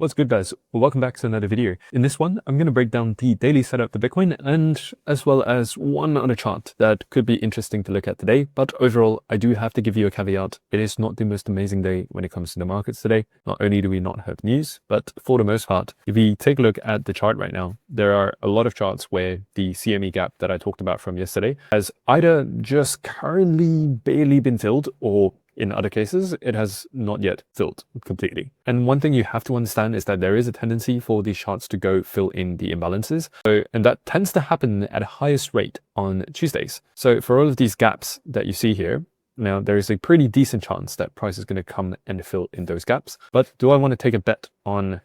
What's good, guys? Well, welcome back to another video. In this one, I'm going to break down the daily setup for Bitcoin and as well as one other chart that could be interesting to look at today. But overall, I do have to give you a caveat. It is not the most amazing day when it comes to the markets today. Not only do we not have news, but for the most part, if we take a look at the chart right now, there are a lot of charts where the CME gap that I talked about from yesterday has either just currently barely been filled, or in other cases, it has not yet filled completely. And one thing you have to understand is that there is a tendency for these charts to go fill in the imbalances. And that tends to happen at a highest rate on Tuesdays. So for all of these gaps that you see here, now there is a pretty decent chance that price is going to come and fill in those gaps. But do I want to take a bet on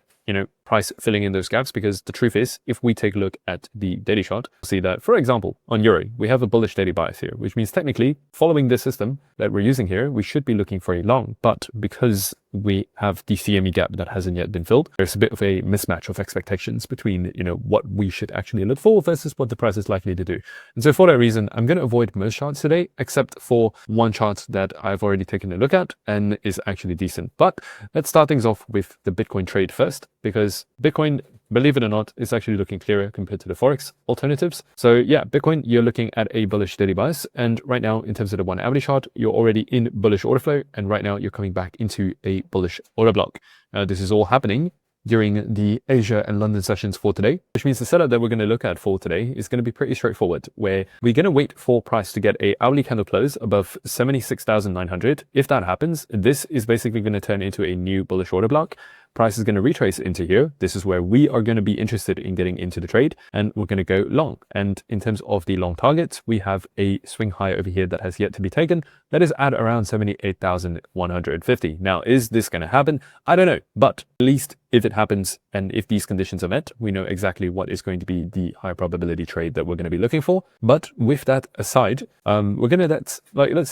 price filling in those gaps? Because the truth is, if we take a look at the daily chart, we'll see that, for example, on Euro, we have a bullish daily bias here, which means technically following this system that we're using here, we should be looking for a long. But because we have the CME gap that hasn't yet been filled, there's a bit of a mismatch of expectations between, what we should actually look for versus what the price is likely to do. And so for that reason, I'm going to avoid most charts today, except for one chart that I've already taken a look at and is actually decent. But let's start things off with the Bitcoin trade first, because Bitcoin, believe it or not, is actually looking clearer compared to the Forex alternatives. So yeah, Bitcoin, you're looking at a bullish daily bias. And right now, in terms of the 1 hourly chart, you're already in bullish order flow. And right now you're coming back into a bullish order block. This is all happening during the Asia and London sessions for today, which means the setup that we're going to look at for today is going to be pretty straightforward, where we're going to wait for price to get a hourly candle close above 76,900. If that happens, this is basically going to turn into a new bullish order block. Price is going to retrace into here. This is where we are going to be interested in getting into the trade, and we're going to go long. And in terms of the long targets, we have a swing high over here that has yet to be taken. That is at around 78,150. Now, is this going to happen? I don't know, but at least if it happens and if these conditions are met, we know exactly what is going to be the high probability trade that we're going to be looking for. But with that aside, let's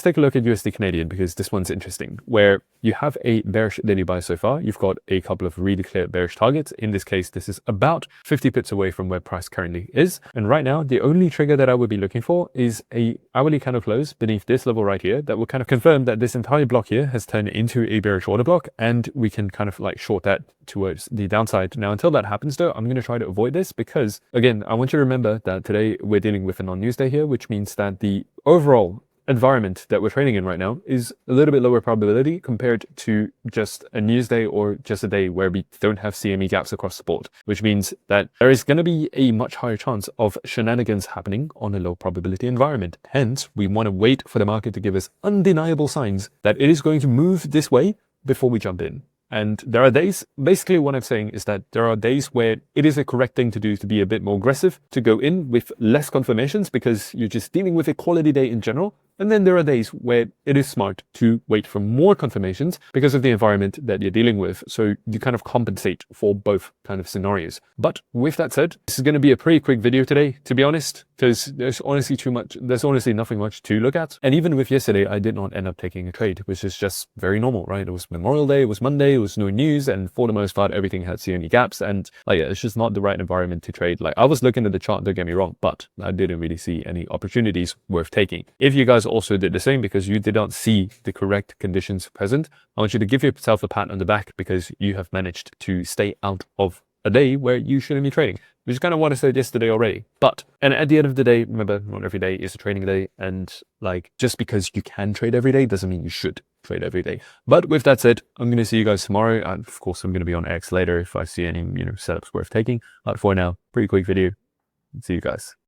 take a look at USD Canadian, because this one's interesting, where you have a bearish daily buy so far. You've got a couple of really clear bearish targets. In this case, this is about 50 pips away from where price currently is. And right now, the only trigger that I would be looking for is a hourly candle close beneath this level right here that will kind of confirm that this entire block here has turned into a bearish order block, and we can kind of like short that towards the downside. Now, until that happens though, I'm going to try to avoid this, because again, I want you to remember that today we're dealing with a non-news day here, which means that the overall environment that we're trading in right now is a little bit lower probability compared to just a news day or just a day where we don't have CME gaps across the board, which means that there is going to be a much higher chance of shenanigans happening on a low probability environment. Hence, we want to wait for the market to give us undeniable signs that it is going to move this way before we jump in. And there are days, basically what I'm saying is that there are days where it is a correct thing to do to be a bit more aggressive, to go in with less confirmations because you're just dealing with a quality day in general. And then there are days where it is smart to wait for more confirmations because of the environment that you're dealing with. So you kind of compensate for both kind of scenarios. But with that said, this is going to be a pretty quick video today, to be honest, because there's honestly nothing much to look at. And even with yesterday, I did not end up taking a trade, which is just very normal, right? It was Memorial Day, it was Monday, it was no news. And for the most part, everything had CME gaps. And it's just not the right environment to trade. I was looking at the chart, don't get me wrong, but I didn't really see any opportunities worth taking. If you guys also did the same because you did not see the correct conditions present, I want you to give yourself a pat on the back because you have managed to stay out of a day where you shouldn't be trading, which is kind of what I said yesterday already. And at the end of the day, remember, not every day is a trading day, and just because you can trade every day doesn't mean you should trade every day. But with that said, I'm going to see you guys tomorrow, and of course I'm going to be on X later if I see any setups worth taking. But for now, pretty quick video. See you guys.